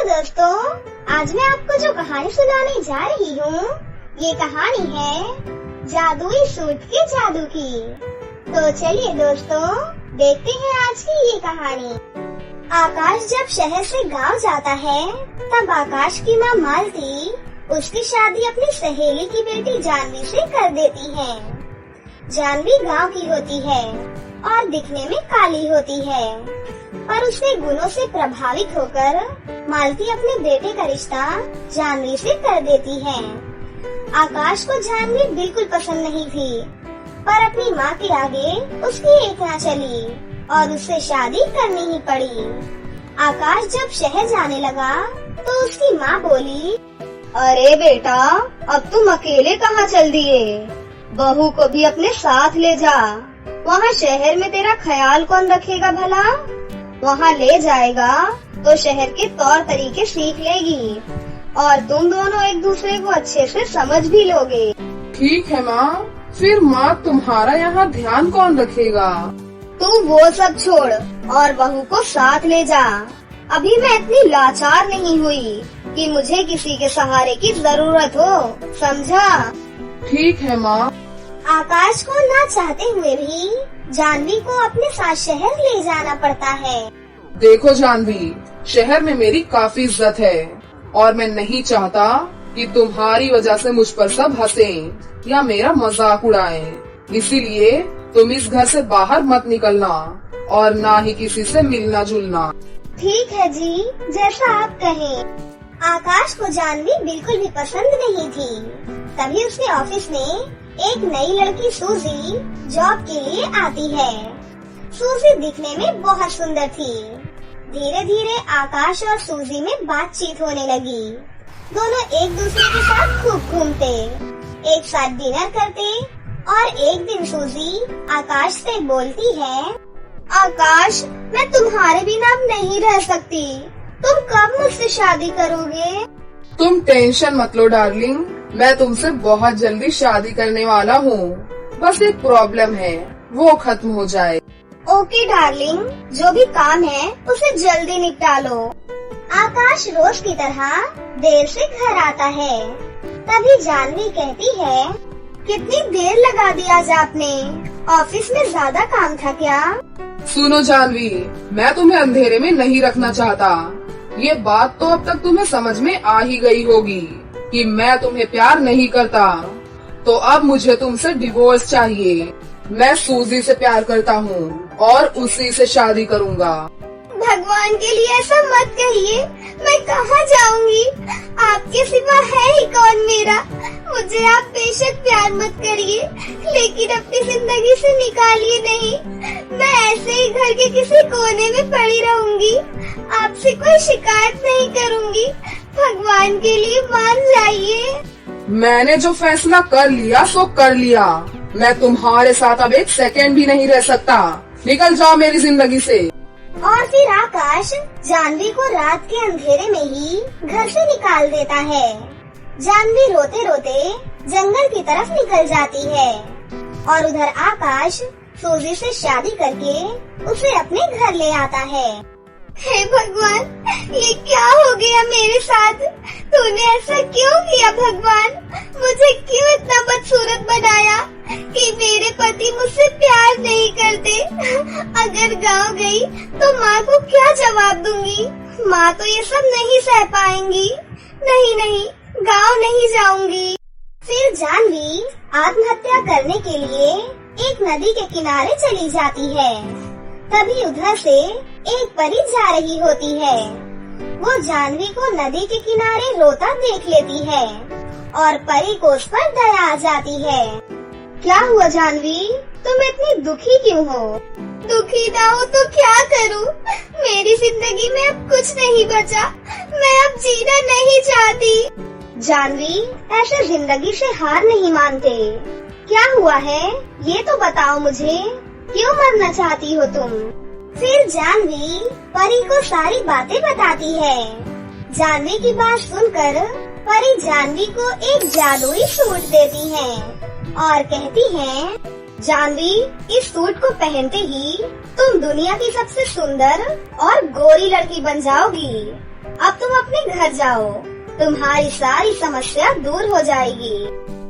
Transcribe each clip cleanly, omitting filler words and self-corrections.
दोस्तों, आज मैं आपको जो कहानी सुनाने जा रही हूँ, ये कहानी है जादुई सूट के जादू की। तो चलिए दोस्तों, देखते हैं आज की ये कहानी। आकाश जब शहर से गांव जाता है, तब आकाश की माँ मालती उसकी शादी अपनी सहेली की बेटी जानवी से कर देती है। जानवी गांव की होती है और दिखने में काली होती है, पर उसके गुणों से प्रभावित होकर मालती अपने बेटे का रिश्ता जानवी से कर देती है। आकाश को जानवी बिल्कुल पसंद नहीं थी, पर अपनी माँ के आगे उसकी एक ना चली और उससे शादी करनी ही पड़ी। आकाश जब शहर जाने लगा तो उसकी माँ बोली, अरे बेटा, अब तुम अकेले कहाँ चल दिए? बहू को भी अपने साथ ले जा। वहाँ शहर में तेरा ख्याल कौन रखेगा भला? वहाँ ले जाएगा तो शहर के तौर तरीके सीख लेगी और तुम दोनों एक दूसरे को अच्छे से समझ भी लोगे। ठीक है माँ, फिर माँ तुम्हारा यहाँ ध्यान कौन रखेगा? तू वो सब छोड़ और बहू को साथ ले जा। अभी मैं इतनी लाचार नहीं हुई कि मुझे किसी के सहारे की जरूरत हो, समझा? ठीक है माँ। आकाश को ना चाहते हुए भी जानवी को अपने साथ शहर ले जाना पड़ता है। देखो जानवी, शहर में मेरी काफी इज्जत है और मैं नहीं चाहता कि तुम्हारी वजह से मुझ पर सब हंसें या मेरा मजाक उड़ाएं। इसीलिए तुम इस घर से बाहर मत निकलना और ना ही किसी से मिलना जुलना। ठीक है जी, जैसा आप कहें। आकाश को जानवी बिल्कुल भी पसंद नहीं थी। तभी उसके ऑफिस में एक नई लड़की सूजी जॉब के लिए आती है। सूजी दिखने में बहुत सुंदर थी। धीरे धीरे आकाश और सूजी में बातचीत होने लगी। दोनों एक दूसरे के साथ खूब घूमते, एक साथ डिनर करते और एक दिन सूजी आकाश से बोलती है, आकाश, मैं तुम्हारे बिना अब नहीं रह सकती। तुम कब मुझसे शादी करोगे? तुम टेंशन मत लो डार्लिंग, मैं तुमसे बहुत जल्दी शादी करने वाला हूँ। बस एक प्रॉब्लम है, वो खत्म हो जाए। ओके डार्लिंग, जो भी काम है उसे जल्दी निपटा लो। आकाश रोज की तरह देर से घर आता है। तभी जानवी कहती है, कितनी देर लगा दी आज आपने? ऑफिस में ज्यादा काम था क्या? सुनो जानवी, मैं तुम्हें अंधेरे में नहीं रखना चाहता। ये बात तो अब तक तुम्हें समझ में आ ही गई होगी कि मैं तुम्हें प्यार नहीं करता। तो अब मुझे तुमसे डिवोर्स चाहिए। मैं सूजी से प्यार करता हूँ और उसी से शादी करूँगा। भगवान के लिए ऐसा मत कहिए, मैं कहाँ जाऊँगी? आपके सिवा है ही कौन मेरा? मुझे आप बेशक प्यार मत करिए, लेकिन अपनी जिंदगी से निकालिए नहीं। मैं ऐसे ही घर के किसी कोने में पड़ी रहूंगी, आपसे कोई शिकायत नहीं करूंगी। भगवान के लिए मान जाइए। मैंने जो फैसला कर लिया सो कर लिया। मैं तुम्हारे साथ अब एक सेकंड भी नहीं रह सकता। निकल जाओ मेरी जिंदगी से। और फिर आकाश जानवी को रात के अंधेरे में ही घर से निकाल देता है। जानवी रोते रोते जंगल की तरफ निकल जाती है और उधर आकाश सूजी से शादी करके उसे अपने घर ले आता है। हे भगवान, ये क्या हो गया मेरे साथ? तूने ऐसा क्यों किया भगवान? मुझे क्यों इतना बदसूरत बनाया कि मेरे पति मुझसे प्यार नहीं करते? अगर गांव गई तो माँ को क्या जवाब दूंगी? माँ तो ये सब नहीं सह पाएंगी। नहीं, गांव नहीं जाऊंगी। फिर जानवी आत्महत्या करने के लिए एक नदी के किनारे चली जाती है। तभी उधर से एक परी जा रही होती है। वो जानवी को नदी के किनारे रोता देख लेती है और परी को उस पर दया आ जाती है। क्या हुआ जानवी, तुम इतनी दुखी क्यों हो? दुखी ना हो तो क्या करूं? मेरी जिंदगी में अब कुछ नहीं बचा। मैं अब जीना नहीं चाहती। जानवी, ऐसे जिंदगी से हार नहीं मानते। क्या हुआ है ये तो बताओ मुझे, क्यों मरना चाहती हो तुम? फिर जानवी परी को सारी बातें बताती है। जानवी की बात सुनकर परी जानवी को एक जादुई सूट देती है और कहती है, जानवी, इस सूट को पहनते ही तुम दुनिया की सबसे सुंदर और गोरी लड़की बन जाओगी। अब तुम अपने घर जाओ, तुम्हारी सारी समस्या दूर हो जाएगी।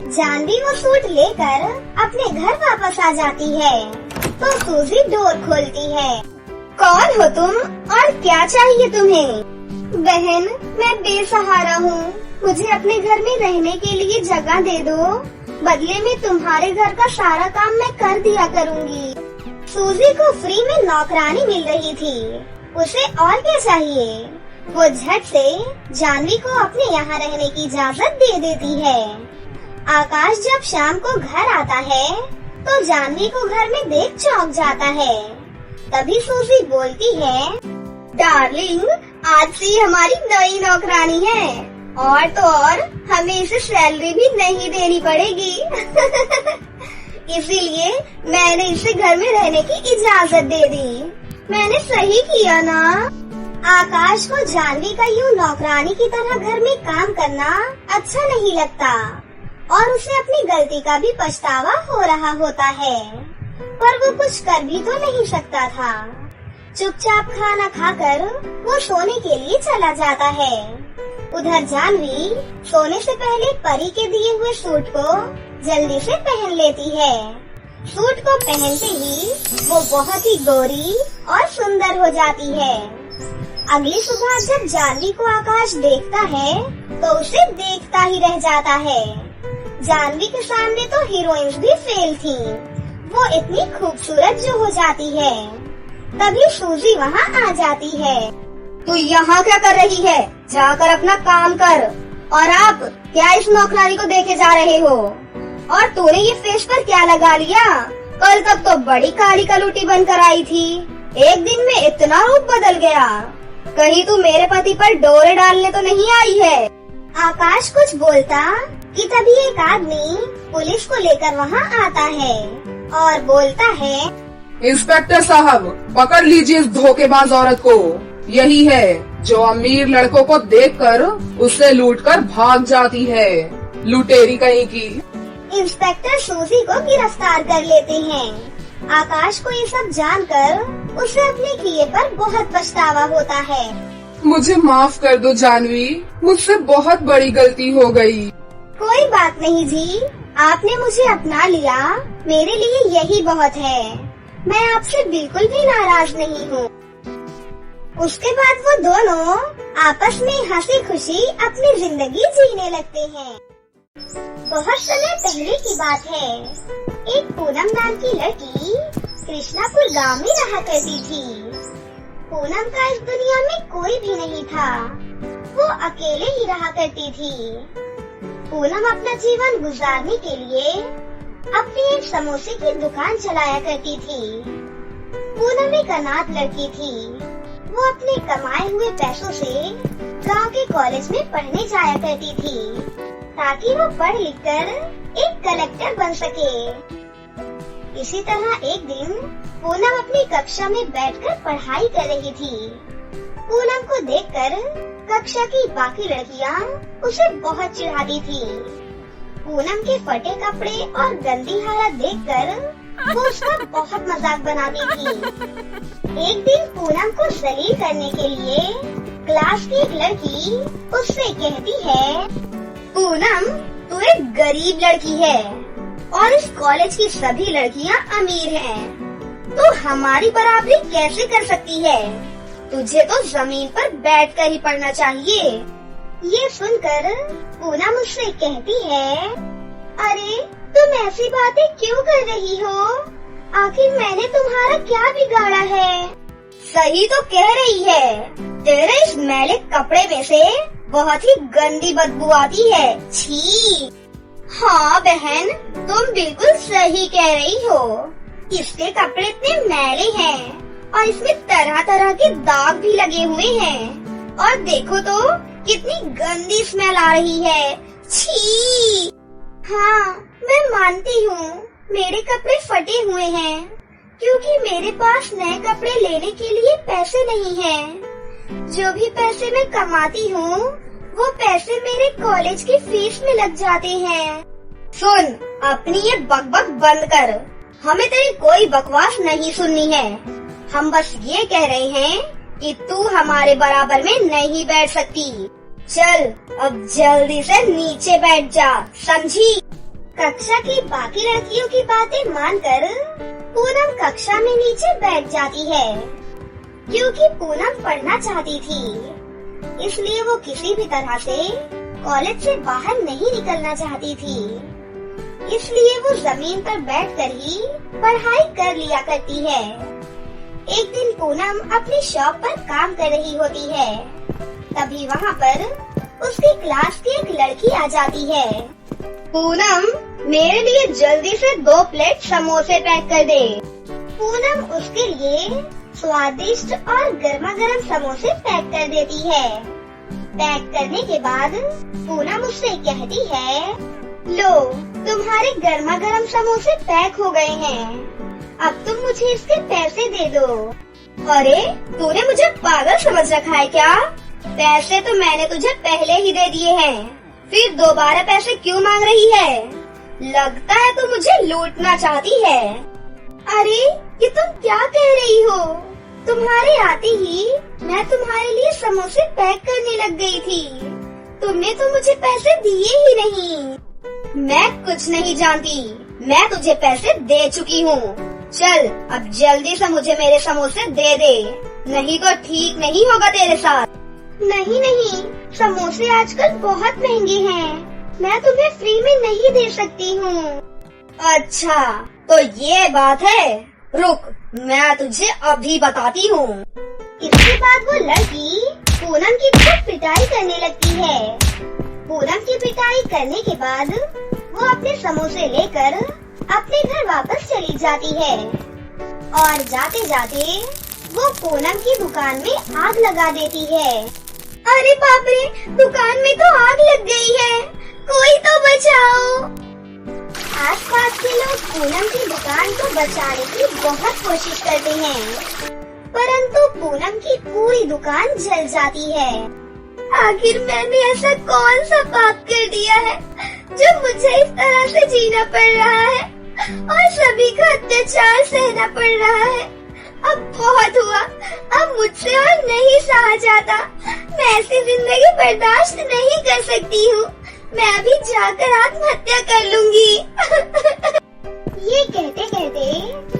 जानवी वो सूट लेकर अपने घर वापस आ जाती है तो सूजी डोर खोलती है। कौन हो तुम और क्या चाहिए तुम्हें? बहन, मैं बेसहारा हूँ, मुझे अपने घर में रहने के लिए जगह दे दो, बदले में तुम्हारे घर का सारा काम मैं कर दिया करूँगी। सूजी को फ्री में नौकरानी मिल रही थी, उसे और क्या चाहिए। वो झट से जानवी को अपने यहाँ रहने की इजाजत दे देती है। आकाश जब शाम को घर आता है तो जानवी को घर में देख चौंक जाता है। तभी सूजी बोलती है, डार्लिंग, आज से हमारी नई नौकरानी है और तो और हमें इसे सैलरी भी नहीं देनी पड़ेगी। इसीलिए मैंने इसे घर में रहने की इजाजत दे दी। मैंने सही किया ना? आकाश को जानवी का यूँ नौकरानी की तरह घर में काम करना अच्छा नहीं लगता और उसे अपनी गलती का भी पछतावा हो रहा होता है, पर वो कुछ कर भी तो नहीं सकता था। चुपचाप खाना खाकर वो सोने के लिए चला जाता है। उधर जानवी सोने से पहले परी के दिए हुए सूट को जल्दी से पहन लेती है। सूट को पहनते ही वो बहुत ही गोरी और सुंदर हो जाती है। अगली सुबह जब जानवी को आकाश देखता है तो उसे देखता ही रह जाता है। जानवी के सामने तो हीरोइंस भी फेल थी, वो इतनी खूबसूरत जो हो जाती है। तभी सूजी वहाँ आ जाती है। तू यहाँ क्या कर रही है? जाकर अपना काम कर। और आप क्या इस नौकरानी को देखे जा रहे हो? और तूने ये फेस पर क्या लगा लिया? कल तक तो बड़ी काली कलूटी बनकर आई थी, एक दिन में इतना रूप बदल गया। कहीं तू मेरे पति पर डोरे डालने तो नहीं आई है? आकाश कुछ बोलता कि तभी एक आदमी पुलिस को लेकर वहाँ आता है और बोलता है, इंस्पेक्टर साहब, पकड़ लीजिए इस धोखेबाज औरत को। यही है जो अमीर लड़कों को देखकर उससे लूटकर भाग जाती है, लुटेरी कहीं की। इंस्पेक्टर सूजी को गिरफ्तार कर लेते हैं। आकाश को ये सब जानकर उसे अपने किए पर बहुत पछतावा होता है। मुझे माफ कर दो जानवी, मुझसे बहुत बड़ी गलती हो गई। कोई बात नहीं जी, आपने मुझे अपना लिया, मेरे लिए यही बहुत है। मैं आपसे बिल्कुल भी नाराज नहीं हूँ। उसके बाद वो दोनों आपस में हंसी खुशी अपनी जिंदगी जीने लगते हैं। बहुत समय पहले की बात है। एक पूनम नाम की लड़की कृष्णापुर गांव में रहा करती थी। पूनम का इस दुनिया में कोई भी नहीं था, वो अकेले ही रहा करती थी। पूनम अपना जीवन गुजारने के लिए अपनी एक समोसे की दुकान चलाया करती थी। पूनम एक अनाथ लड़की थी। वो अपने कमाए हुए पैसों से गांव के कॉलेज में पढ़ने जाया करती थी ताकि वो पढ़ लिख कर एक कलेक्टर बन सके। इसी तरह एक दिन पूनम अपनी कक्षा में बैठकर पढ़ाई कर रही थी। पूनम को देखकर कक्षा की बाकी लड़कियां उसे बहुत चिढ़ाती थी। पूनम के फटे कपड़े और गंदी हालत देखकर वो उसका बहुत मजाक बनाती थी। एक दिन पूनम को जलील करने के लिए क्लास की एक लड़की उससे कहती है, पूनम, तू एक गरीब लड़की है और इस कॉलेज की सभी लड़कियां अमीर हैं, तो हमारी बराबरी कैसे कर सकती है? तुझे तो जमीन पर बैठकर ही पढ़ना चाहिए। ये सुनकर पूनम उससे कहती है, अरे तुम ऐसी बातें क्यों कर रही हो? आखिर मैंने तुम्हारा क्या बिगाड़ा है? सही तो कह रही है, तेरे इस मैले कपड़े में से बहुत ही गंदी बदबू आती है। छी! हाँ बहन, तुम बिल्कुल सही कह रही हो। इसके कपड़े इतने मैले हैं और इसमें तरह तरह के दाग भी लगे हुए हैं और देखो तो कितनी गंदी स्मेल आ रही है। छी! हाँ, मैं मानती हूँ मेरे कपड़े फटे हुए हैं क्योंकि मेरे पास नए कपड़े लेने के लिए पैसे नहीं हैं। जो भी पैसे मैं कमाती हूँ वो पैसे मेरे कॉलेज की फीस में लग जाते हैं। सुन, अपनी ये बकबक बंद कर हमें तेरी कोई बकवास नहीं सुननी है। हम बस ये कह रहे हैं कि तू हमारे बराबर में नहीं बैठ सकती। चल अब जल्दी से नीचे बैठ जा, समझी? कक्षा की बाकी लड़कियों की बातें मानकर पूनम कक्षा में नीचे बैठ जाती है। क्योंकि पूनम पढ़ना चाहती थी, इसलिए वो किसी भी तरह से कॉलेज से बाहर नहीं निकलना चाहती थी। इसलिए वो जमीन पर बैठकर ही पढ़ाई कर लिया करती है। एक दिन पूनम अपनी शॉप पर काम कर रही होती है, तभी वहाँ पर उसकी क्लास की एक लड़की आ जाती है। पूनम, मेरे लिए जल्दी से 2 प्लेट समोसे पैक कर दे। पूनम उसके लिए स्वादिष्ट और गर्मा गर्म समोसे पैक कर देती है। पैक करने के बाद पूनम उससे कहती है, लो तुम्हारे गर्मा गर्म समोसे पैक हो गए हैं, अब तुम मुझे इसके पैसे दे दो। अरे तूने मुझे पागल समझ रखा है क्या? पैसे तो मैंने तुझे पहले ही दे दिए हैं, फिर दोबारा पैसे क्यों मांग रही है? लगता है तू मुझे लूटना चाहती है। अरे ये तुम क्या कह रही हो? तुम्हारे आते ही मैं तुम्हारे लिए समोसे पैक करने लग गई थी। तुमने तो मुझे पैसे दिए ही नहीं। मैं कुछ नहीं जानती, मैं तुझे पैसे दे चुकी हूँ। चल अब जल्दी से मुझे मेरे समोसे दे दे, नहीं तो ठीक नहीं होगा तेरे साथ। नहीं नहीं, समोसे आजकल बहुत महंगे हैं, मैं तुम्हें फ्री में नहीं दे सकती हूँ। अच्छा तो ये बात है, रुक मैं तुझे अभी बताती हूँ। इसके बाद वो लड़की पूनम की खूब पिटाई करने लगती है। पूनम की पिटाई करने के बाद वो अपने समोसे लेकर अपने घर वापस चली जाती है और जाते जाते वो पूनम की दुकान में आग लगा देती है। अरे बाप रे, दुकान में तो आग लग गई है, कोई तो बचाओ। आसपास के लोग पूनम की दुकान को बचाने की बहुत कोशिश करते हैं, परंतु पूनम की पूरी दुकान जल जाती है। आखिर मैंने ऐसा कौन सा पाप कर दिया है जो मुझे इस तरह से जीना पड़ रहा है और सभी का अत्याचार सहना पड़ रहा है। अब बहुत हुआ, अब मुझसे और नहीं सहा जाता। मैं ऐसी जिंदगी बर्दाश्त नहीं कर सकती हूँ, मैं अभी जाकर आत्महत्या कर लूंगी। ये कहते कहते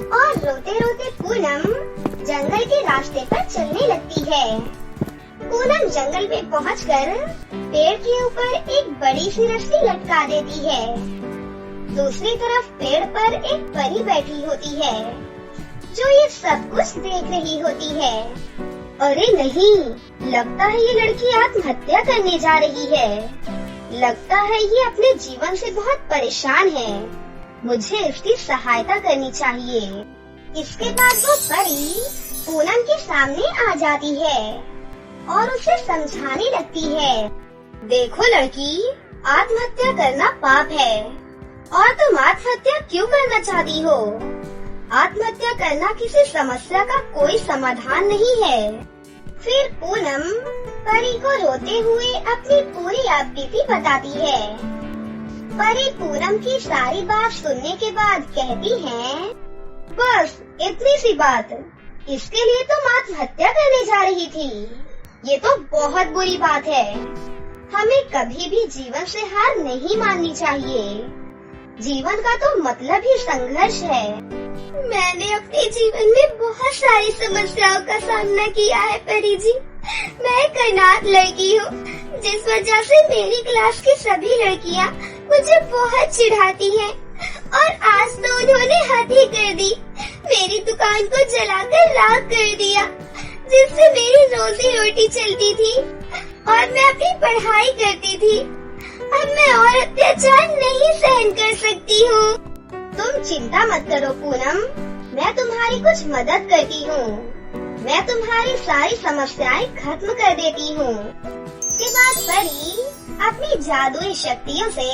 और रोते रोते पूनम जंगल के रास्ते पर चलने लगती है। पूनम जंगल में पहुंचकर पेड़ के ऊपर एक बड़ी सी रस्सी लटका देती है। दूसरी तरफ पेड़ पर एक परी बैठी होती है जो ये सब कुछ देख रही होती है। अरे नहीं, लगता है ये लड़की आत्महत्या करने जा रही है। लगता है ये अपने जीवन से बहुत परेशान है, मुझे इसकी सहायता करनी चाहिए। इसके बाद वो परी पूनम के सामने आ जाती है और उसे समझाने लगती है, देखो लड़की, आत्महत्या करना पाप है और तुम आत्महत्या क्यों करना चाहती हो? आत्महत्या करना किसी समस्या का कोई समाधान नहीं है। फिर पूनम परी को रोते हुए अपनी पूरी आपबीती बताती है। परी पूनम की सारी बात सुनने के बाद कहती है, बस इतनी सी बात, इसके लिए तुम आत्महत्या करने जा रही थी? ये तो बहुत बुरी बात है। हमें कभी भी जीवन से हार नहीं माननी चाहिए। जीवन का तो मतलब ही संघर्ष है। मैंने अपने जीवन में बहुत सारी समस्याओं का सामना किया है परी जी। मैं एक अनाथ लड़की हूँ, जिस वजह से मेरी क्लास की सभी लड़कियाँ मुझे बहुत चिढ़ाती हैं और आज तो उन्होंने हद ही कर दी। मेरी दुकान को जलाकर राख कर दिया, जिससे मेरी रोजी रोटी चलती थी और मैं अपनी पढ़ाई करती थी। अब मैं और अत्याचार नहीं सहन कर सकती हूँ। तुम चिंता मत करो पूनम, मैं तुम्हारी कुछ मदद करती हूँ। मैं तुम्हारी सारी समस्याएं खत्म कर देती हूँ। इसके बाद परी अपनी जादुई शक्तियों से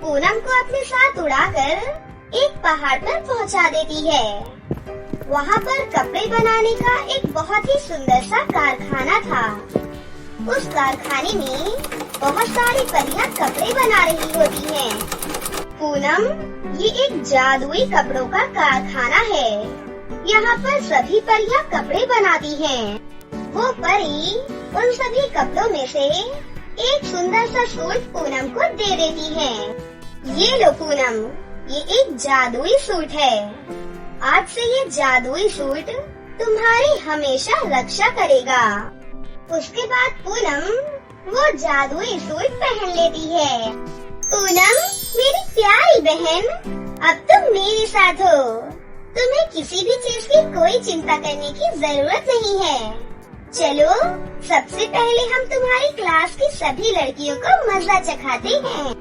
पूनम को अपने साथ उड़ाकर एक पहाड़ पर पहुँचा देती है। वहाँ पर कपड़े बनाने का एक बहुत ही सुंदर सा कारखाना था। उस कारखाने में बहुत सारी परियां कपड़े बना रही होती हैं। पूनम, ये एक जादुई कपड़ों का कारखाना है। यहाँ पर सभी परियां कपड़े बनाती हैं। वो परी उन सभी कपड़ों में से एक सुंदर सा सूट पूनम को दे देती है। ये लो पूनम, ये एक जादुई सूट है। आज से ये जादुई सूट तुम्हारी हमेशा रक्षा करेगा। उसके बाद पूनम वो जादुई सूट पहन लेती है। पूनम, मेरी प्यारी बहन, अब तुम मेरे साथ हो। तुम्हें किसी भी चीज की कोई चिंता करने की जरूरत नहीं है। चलो, सबसे पहले हम तुम्हारी क्लास की सभी लड़कियों को मजा चखाते हैं।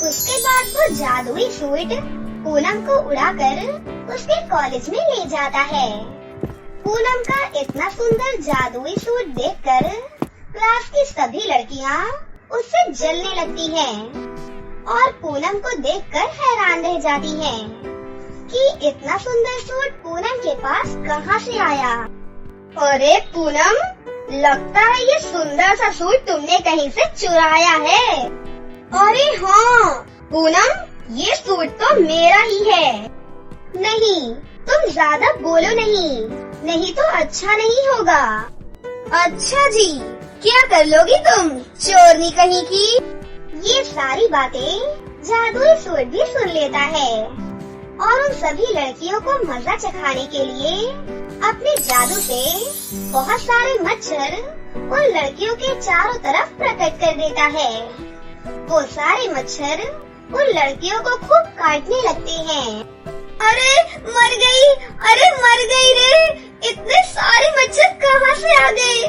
उसके बाद वो जादुई सूट पूनम को उड़ाकर उसके कॉलेज में ले जाता है। पूनम का इतना सुंदर जादुई सूट देखकर क्लास की सभी लड़कियां उससे जलने लगती हैं और पूनम को देखकर हैरान रह जाती हैं कि इतना सुंदर सूट पूनम के पास कहाँ से आया। अरे पूनम, लगता है ये सुंदर सा सूट तुमने कहीं से चुराया है। अरे हाँ पूनम, ये सूट तो मेरा ही है। नहीं, तुम ज्यादा बोलो नहीं तो अच्छा नहीं होगा। अच्छा जी, क्या कर लोगी तुम, चोरनी कहीं की। ये सारी बातें जादुई सूट भी सुन लेता है और उन सभी लड़कियों को मजा चखाने के लिए अपने जादू से बहुत सारे मच्छर उन लड़कियों के चारों तरफ प्रकट कर देता है। वो सारे मच्छर उन लड़कियों को खूब काटने लगते हैं। अरे मर गई रे, इतने सारे मच्छर कहाँ से आ गए।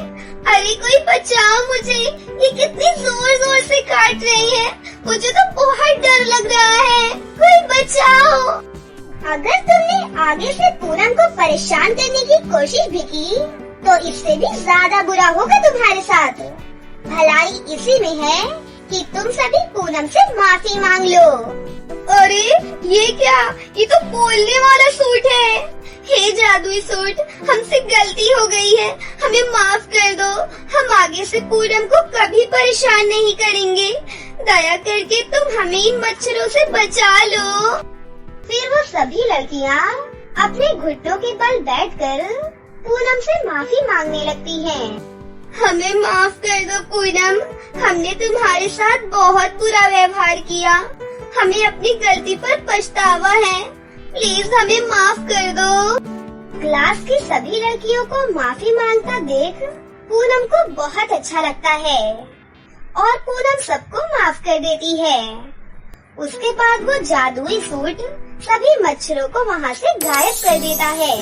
अरे कोई बचाओ मुझे, ये कितनी जोर जोर से काट रहे हैं, मुझे तो बहुत डर लग रहा है, कोई बचाओ। अगर तुमने आगे से पूनम को परेशान करने की कोशिश भी की तो इससे भी ज्यादा बुरा होगा तुम्हारे साथ। भलाई इसी में है कि तुम सभी पूनम से माफी मांग लो। अरे ये क्या, ये तो बोलने वाला सूट है। हे जादुई सूट, हमसे गलती हो गई है, हमें माफ कर दो। हम आगे से पूनम को कभी परेशान नहीं करेंगे। दया करके तुम हमें इन मच्छरों से बचा लो। फिर वो सभी लड़कियाँ अपने घुटनों के बल बैठकर पूनम से माफी मांगने लगती हैं। हमें माफ कर दो पूनम, हमने तुम्हारे साथ बहुत बुरा व्यवहार किया। हमें अपनी गलती पर पछतावा है, प्लीज हमें माफ कर दो। क्लास की सभी लड़कियों को माफी मांगता देख पूनम को बहुत अच्छा लगता है और पूनम सबको माफ कर देती है। उसके बाद वो जादुई सूट सभी मच्छरों को वहाँ से गायब कर देता है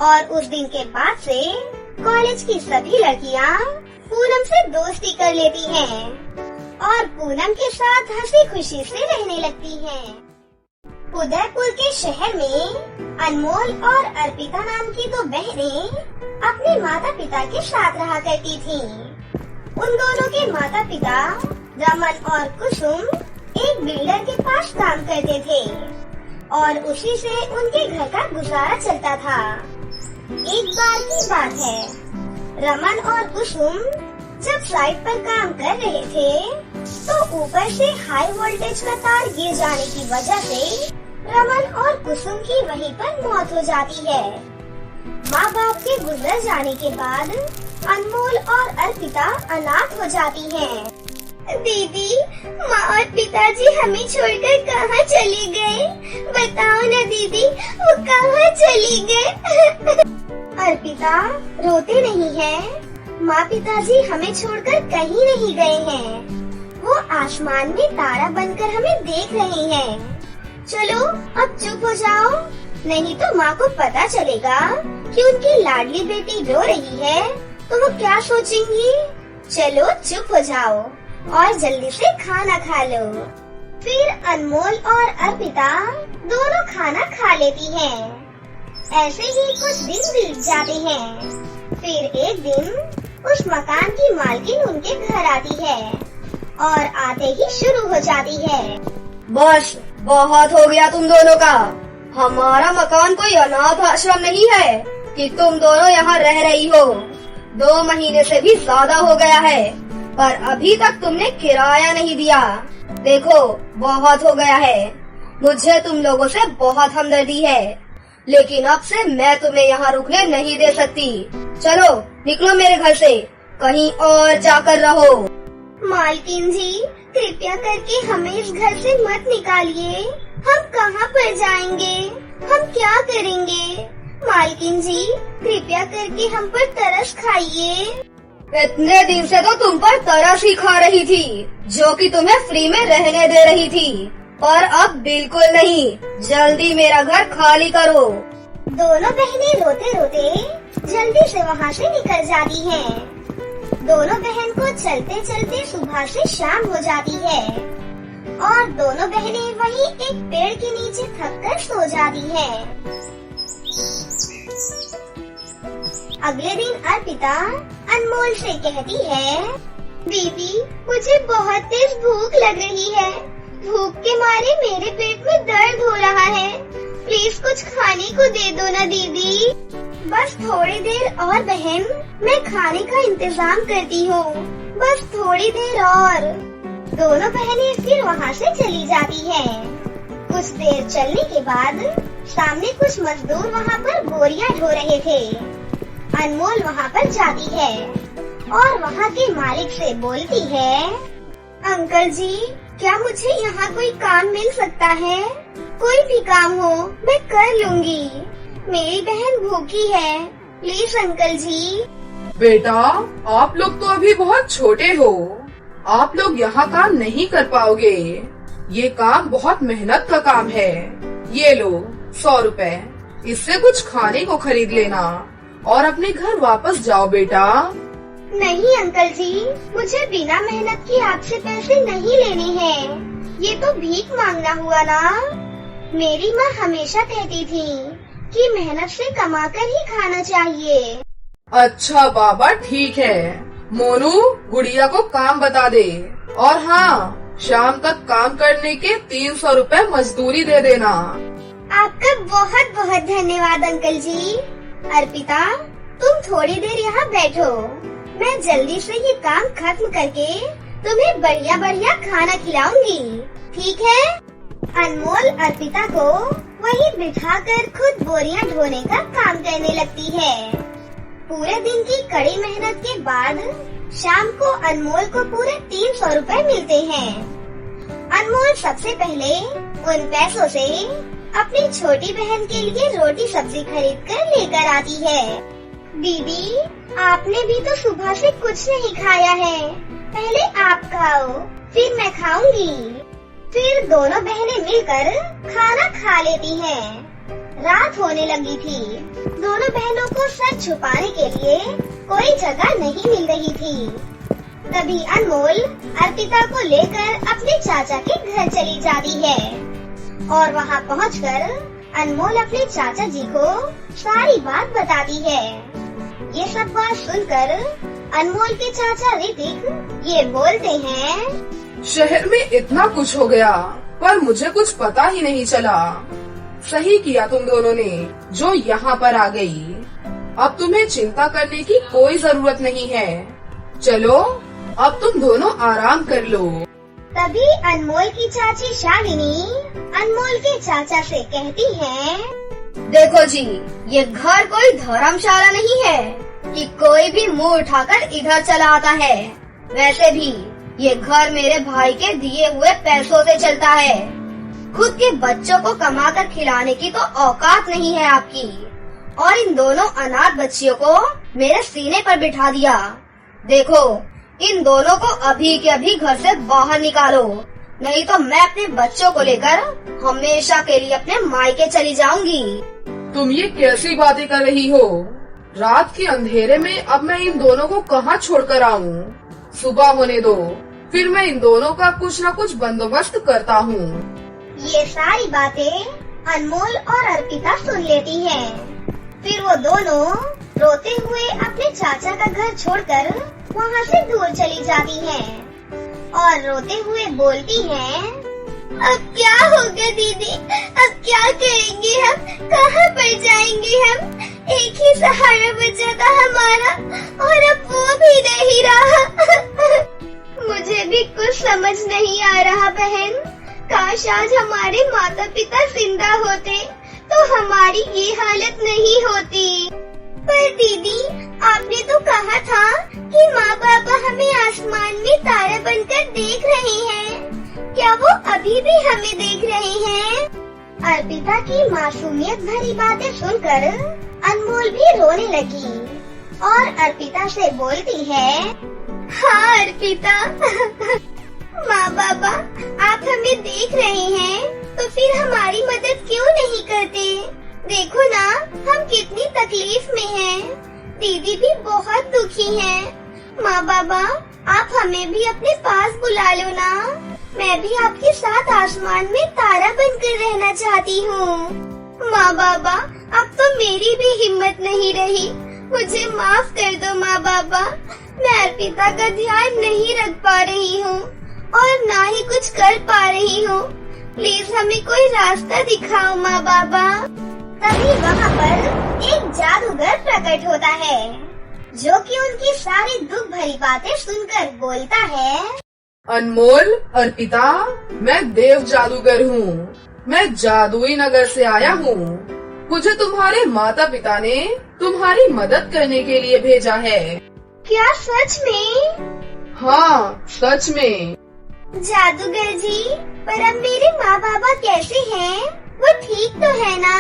और उस दिन के बाद से कॉलेज की सभी लड़कियाँ पूनम से दोस्ती कर लेती हैं और पूनम के साथ हंसी खुशी से रहने लगती हैं। उदयपुर के शहर में अनमोल और अर्पिता नाम की दो बहनें अपने माता पिता के साथ रहा करती थीं। उन दोनों के माता पिता रमन और कुसुम एक बिल्डर के पास काम करते थे और उसी से उनके घर का गुजारा चलता था। एक बार की बात है, रमन और कुसुम जब साइट पर काम कर रहे थे तो ऊपर से हाई वोल्टेज का तार गिर जाने की वजह से रमन और कुसुम की वहीं पर मौत हो जाती है। माँ बाप के गुजर जाने के बाद अनमोल और अर्पिता अनाथ हो जाती हैं। दीदी, माँ और पिताजी हमें छोड़कर कहाँ चले गए? बताओ न दीदी, वो कहाँ चली गए? अर्पिता, रोते नहीं है, माँ पिताजी हमें छोड़कर कहीं नहीं गए हैं। वो आसमान में तारा बनकर हमें देख रहे हैं। चलो अब चुप हो जाओ, नहीं तो माँ को पता चलेगा कि उनकी लाडली बेटी रो रही है तो वो क्या सोचेंगी। चलो चुप हो जाओ और जल्दी से खाना खा लो। फिर अनमोल और अर्पिता दोनों खाना खा लेती हैं। ऐसे ही कुछ दिन बीत जाते हैं। फिर एक दिन उस मकान की मालकिन उनके घर आती है और आते ही शुरू हो जाती है। बस बहुत हो गया तुम दोनों का। हमारा मकान कोई अनाथ आश्रम नहीं है कि तुम दोनों यहाँ रह रही हो। 2 महीने से भी ज्यादा हो गया है पर अभी तक तुमने किराया नहीं दिया। देखो बहुत हो गया है, मुझे तुम लोगों से बहुत हमदर्दी है, लेकिन अब से मैं तुम्हें यहाँ रुकने नहीं दे सकती। चलो निकलो मेरे घर से, कहीं और जाकर रहो। मालकिन जी, कृपया करके हमें इस घर से मत निकालिए। हम कहाँ पर जाएंगे? हम क्या करेंगे? मालकिन जी, कृपया करके हम पर तरस खाइए। इतने दिन से तो तुम पर तरस ही खा रही थी, जो कि तुम्हें फ्री में रहने दे रही थी, और अब बिल्कुल नहीं। जल्दी मेरा घर खाली करो। दोनों बहनें रोते रोते जल्दी से वहाँ से निकल जाती हैं। दोनों बहन को चलते चलते सुबह से शाम हो जाती है और दोनों बहनें वहीं एक पेड़ के नीचे थककर सो जाती हैं। अगले दिन अर्पिता अनमोल से कहती है, दीदी मुझे बहुत तेज भूख लग रही है। भूख के मारे मेरे पेट में दर्द हो रहा है। प्लीज कुछ खाने को दे दो ना दीदी। बस थोड़ी देर और बहन, मैं खाने का इंतजाम करती हूँ। बस थोड़ी देर और। दोनों बहनें फिर वहाँ से चली जाती हैं। कुछ देर चलने के बाद सामने कुछ मजदूर वहाँ पर बोरियां ढो रहे थे। अनमोल वहाँ पर जाती है और वहाँ के मालिक से बोलती है, अंकल जी, क्या मुझे यहाँ कोई काम मिल सकता है? कोई भी काम हो मैं कर लूँगी। मेरी बहन भूखी है, प्लीज अंकल जी। बेटा, आप लोग तो अभी बहुत छोटे हो, आप लोग यहाँ काम नहीं कर पाओगे। ये काम बहुत मेहनत का काम है। ये लो 100 रुपए, इससे कुछ खाने को खरीद लेना और अपने घर वापस जाओ बेटा। नहीं अंकल जी, मुझे बिना मेहनत के आपसे पैसे नहीं लेने हैं। ये तो भीख मांगना हुआ ना। मेरी माँ हमेशा कहती थी कि मेहनत से कमाकर ही खाना चाहिए। अच्छा बाबा, ठीक है। मोनू, गुड़िया को काम बता दे, और हाँ, शाम तक काम करने के 300 रुपए मजदूरी दे देना। आपका बहुत बहुत धन्यवाद अंकल जी। अर्पिता, तुम थोड़ी देर यहाँ बैठो, मैं जल्दी से ये काम खत्म करके तुम्हें बढ़िया बढ़िया खाना खिलाऊंगी, ठीक है? अनमोल अर्पिता को वहीं बिठाकर खुद बोरियां ढोने का काम करने लगती है। पूरे दिन की कड़ी मेहनत के बाद शाम को अनमोल को पूरे 300 रुपए मिलते हैं। अनमोल सबसे पहले उन पैसों से अपनी छोटी बहन के लिए रोटी सब्जी खरीद कर लेकर आती है। दीदी, आपने भी तो सुबह से कुछ नहीं खाया है, पहले आप खाओ, फिर मैं खाऊंगी। फिर दोनों बहनें मिलकर खाना खा लेती हैं। रात होने लगी थी। दोनों बहनों को सर छुपाने के लिए कोई जगह नहीं मिल रही थी। तभी अनमोल अर्पिता को लेकर अपने चाचा के घर चली जाती है और वहाँ पहुंचकर अनमोल अपने चाचा जी को सारी बात बताती है। ये सब बात सुनकर अनमोल के चाचा ऋतिक ये बोलते हैं, शहर में इतना कुछ हो गया पर मुझे कुछ पता ही नहीं चला। सही किया तुम दोनों ने जो यहाँ पर आ गई। अब तुम्हें चिंता करने की कोई जरूरत नहीं है। चलो अब तुम दोनों आराम कर लो। तभी अनमोल की चाची शालिनी अनमोल के चाचा से कहती है, देखो जी, ये घर कोई धर्मशाला नहीं है कि कोई भी मुंह उठाकर इधर चला आता है। वैसे भी ये घर मेरे भाई के दिए हुए पैसों से चलता है। खुद के बच्चों को कमाकर खिलाने की तो औकात नहीं है आपकी, और इन दोनों अनाथ बच्चियों को मेरे सीने पर बिठा दिया। देखो, इन दोनों को अभी के अभी घर से बाहर निकालो, नहीं तो मैं अपने बच्चों को लेकर हमेशा के लिए अपने मायके चली जाऊंगी। तुम ये कैसी बातें कर रही हो? रात के अंधेरे में अब मैं इन दोनों को कहाँ छोड़कर आऊँ? सुबह होने दो, फिर मैं इन दोनों का कुछ न कुछ बंदोबस्त करता हूँ। ये सारी बातें अनमोल और अर्पिता सुन लेती हैं। फिर वो दोनों रोते हुए अपने चाचा का घर छोड़कर वहाँ से दूर चली जाती हैं और रोते हुए बोलती हैं, अब क्या होगा दीदी, अब क्या करेंगे हम, कहाँ पर जाएंगे हम? एक ही सहारा बचा था हमारा और अब वो भी नहीं रहा। मुझे भी कुछ समझ नहीं आ रहा बहन। हमारे माता पिता जिंदा होते तो हमारी ये हालत नहीं होती। पर दीदी, आपने तो कहा था कि माँ बाबा हमें आसमान में तारा बनकर देख रहे हैं। क्या वो अभी भी हमें देख रहे हैं? अर्पिता की मासूमियत भरी बातें सुनकर अनमोल भी रोने लगी और अर्पिता से बोलती है, हाँ अर्पिता, माँ बाबा आप हमें देख रहे हैं तो फिर हमारी मदद क्यों नहीं करते? देखो ना, हम कितनी तकलीफ में हैं। दीदी भी बहुत दुखी हैं। माँ बाबा आप हमें भी अपने पास बुला लो ना। मैं भी आपके साथ आसमान में तारा बनकर रहना चाहती हूँ। माँ बाबा अब तो मेरी भी हिम्मत नहीं रही, मुझे माफ कर दो माँ बाबा। मैं अर्पिता का ध्यान नहीं रख पा रही हूँ और ना ही कुछ कर पा रही हूँ। प्लीज हमें कोई रास्ता दिखाओ माँ बाबा। तभी वहाँ पर एक जादूगर प्रकट होता है जो कि उनकी सारी दुख भरी बातें सुनकर बोलता है, अनमोल, अर्पिता, मैं देव जादूगर हूँ। मैं जादुई नगर से आया हूँ। मुझे तुम्हारे माता पिता ने तुम्हारी मदद करने के लिए भेजा है। क्या सच में? हाँ, सच में। जादूगर जी, पर अब मेरे माँ बाबा कैसे हैं? वो ठीक तो है ना?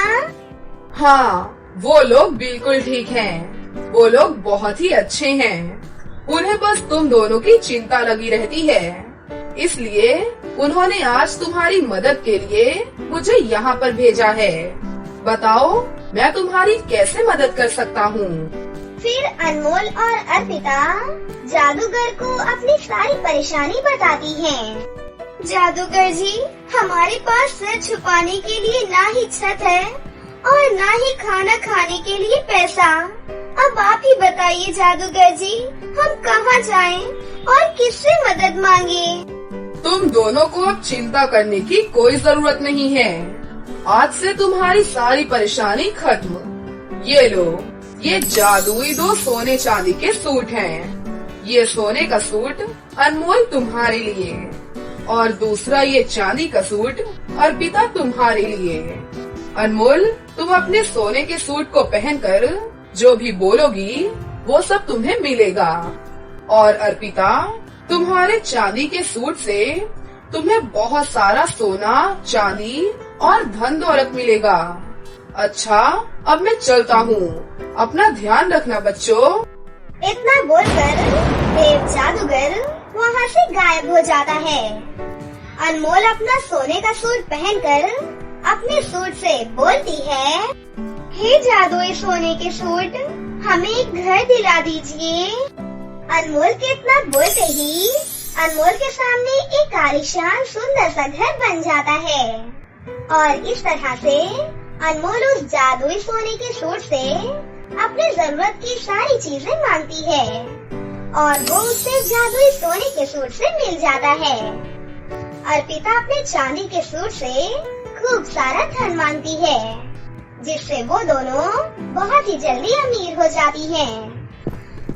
हाँ, वो लोग बिल्कुल ठीक हैं। वो लोग बहुत ही अच्छे हैं। उन्हें बस तुम दोनों की चिंता लगी रहती है, इसलिए उन्होंने आज तुम्हारी मदद के लिए मुझे यहाँ पर भेजा है। बताओ, मैं तुम्हारी कैसे मदद कर सकता हूँ? फिर अनमोल और अर्पिता जादूगर को अपनी सारी परेशानी बताती हैं। जादूगर जी, हमारे पास सर छुपाने के लिए ना ही छत है और ना ही खाना खाने के लिए पैसा। अब आप ही बताइए जादूगर जी, हम कहाँ जाएं और किससे मदद मांगे? तुम दोनों को अब चिंता करने की कोई जरूरत नहीं है। आज से तुम्हारी सारी परेशानी खत्म। ये लो, ये जादुई 2 सोने चांदी के सूट हैं। ये सोने का सूट अनमोल तुम्हारे लिए और दूसरा ये चांदी का सूट अर्पिता तुम्हारे लिए। अनमोल, तुम अपने सोने के सूट को पहनकर जो भी बोलोगी वो सब तुम्हें मिलेगा और अर्पिता, तुम्हारे चांदी के सूट से तुम्हें बहुत सारा सोना, चांदी और धन दौलत मिलेगा। अच्छा, अब मैं चलता हूँ। अपना ध्यान रखना बच्चों। इतना बोलकर देव जादूगर वहाँ से गायब हो जाता है। अनमोल अपना सोने का सूट पहनकर अपने सूट से बोलती है, हे जादुई सोने के सूट, हमें एक घर दिला दीजिए। अनमोल के इतना बोलते ही अनमोल के सामने एक आलीशान सुंदर सा घर बन जाता है और इस तरह से अनमोल उस जादुई सोने के सूट से अपनी जरूरत की सारी चीजें मांगती है और वो उससे जादुई सोने के सूट से मिल जाता है। अर्पिता अपने चांदी के सूट से खूब सारा धन मांगती है, जिससे वो दोनों बहुत ही जल्दी अमीर हो जाती हैं।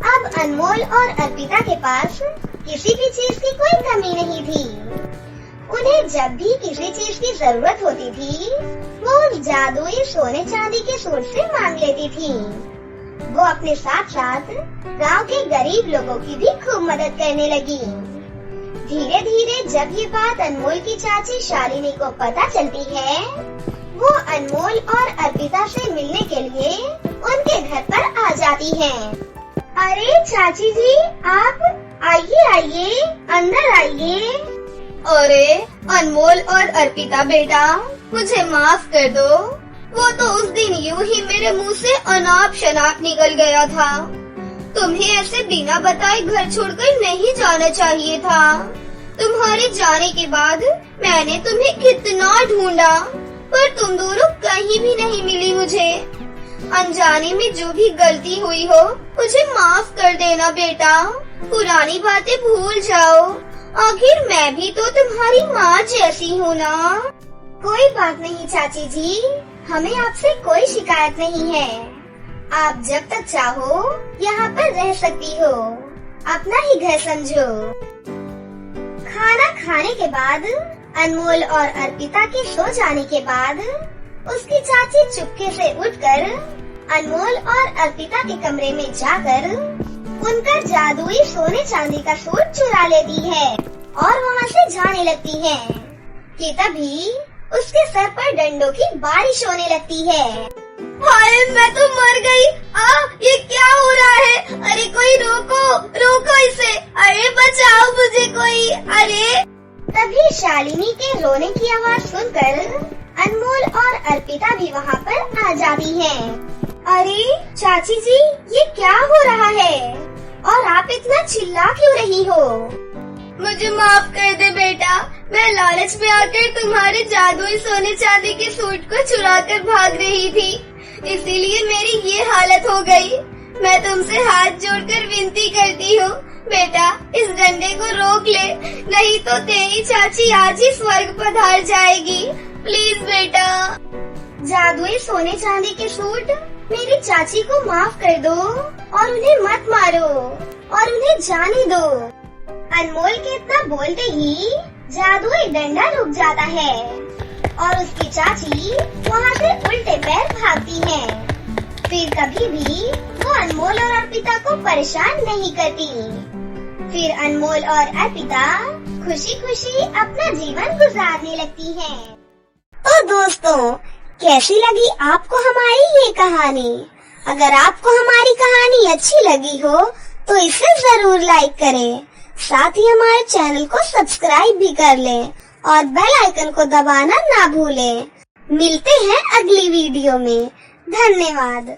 अब अनमोल और अर्पिता के पास किसी भी चीज की कोई कमी नहीं थी। उन्हें जब भी किसी चीज की जरूरत होती थी, वो उस जादुई सोने चांदी के सूट से मांग लेती थी। वो अपने साथ साथ गांव के गरीब लोगों की भी खूब मदद करने लगी। धीरे धीरे जब ये बात अनमोल की चाची शालिनी को पता चलती है, वो अनमोल और अर्पिता से मिलने के लिए उनके घर पर आ जाती हैं। अरे चाची जी, आप आइए आइए, अंदर आइए। अरे अनमोल और अर्पिता बेटा, मुझे माफ कर दो। वो तो उस दिन यूं ही मेरे मुंह से अनाप शनाप निकल गया था। तुम्हें ऐसे बिना बताए घर छोड़कर नहीं जाना चाहिए था। तुम्हारे जाने के बाद मैंने तुम्हें कितना ढूंढा, पर तुम दोनों कहीं भी नहीं मिली मुझे। अनजाने में जो भी गलती हुई हो, मुझे माफ कर देना बेटा। पुरानी बातें भूल जाओ। आखिर मैं भी तो तुम्हारी माँ जैसी हूँ ना। कोई बात नहीं चाची जी, हमें आपसे कोई शिकायत नहीं है। आप जब तक चाहो यहाँ पर रह सकती हो, अपना ही घर समझो। खाना खाने के बाद अनमोल और अर्पिता के सो जाने के बाद उसकी चाची चुपके से उठकर अनमोल और अर्पिता के कमरे में जाकर उनका जादुई सोने चांदी का सूट चुरा लेती है और वहाँ से जाने लगती है कि तभी उसके सर पर डंडों की बारिश होने लगती है। हाय, मैं तो मर गई। ये क्या हो रहा है? अरे कोई रोको इसे। अरे बचाओ मुझे कोई। अरे तभी शालिनी के रोने की आवाज सुनकर अनमोल और अर्पिता भी वहाँ पर आ जाती हैं। अरे चाची जी, ये क्या हो रहा है और आप इतना चिल्ला क्यों रही हो? मुझे माफ कर दे बेटा, मैं लालच में आकर तुम्हारे जादुई सोने चांदी के सूट को चुरा कर भाग रही थी, इसीलिए मेरी ये हालत हो गई। मैं तुमसे हाथ जोड़कर विनती करती हूँ बेटा, इस डंडे को रोक ले, नहीं तो तेरी चाची आज ही स्वर्ग पधार जाएगी। प्लीज बेटा। जादुई सोने चांदी के सूट, मेरी चाची को माफ कर दो और उन्हें मत मारो और उन्हें जाने दो। अनमोल के इतना बोलते ही जादुई डंडा रुक जाता है और उसकी चाची वहाँ से उल्टे पैर भागती है। फिर कभी भी वो अनमोल और अर्पिता को परेशान नहीं करती। फिर अनमोल और अर्पिता खुशी खुशी अपना जीवन गुजारने लगती हैं। तो दोस्तों, कैसी लगी आपको हमारी ये कहानी? अगर आपको हमारी कहानी अच्छी लगी हो तो इसे जरूर लाइक करें, साथ ही हमारे चैनल को सब्सक्राइब भी कर लें और बेल आइकन को दबाना ना भूलें। मिलते हैं अगली वीडियो में। धन्यवाद।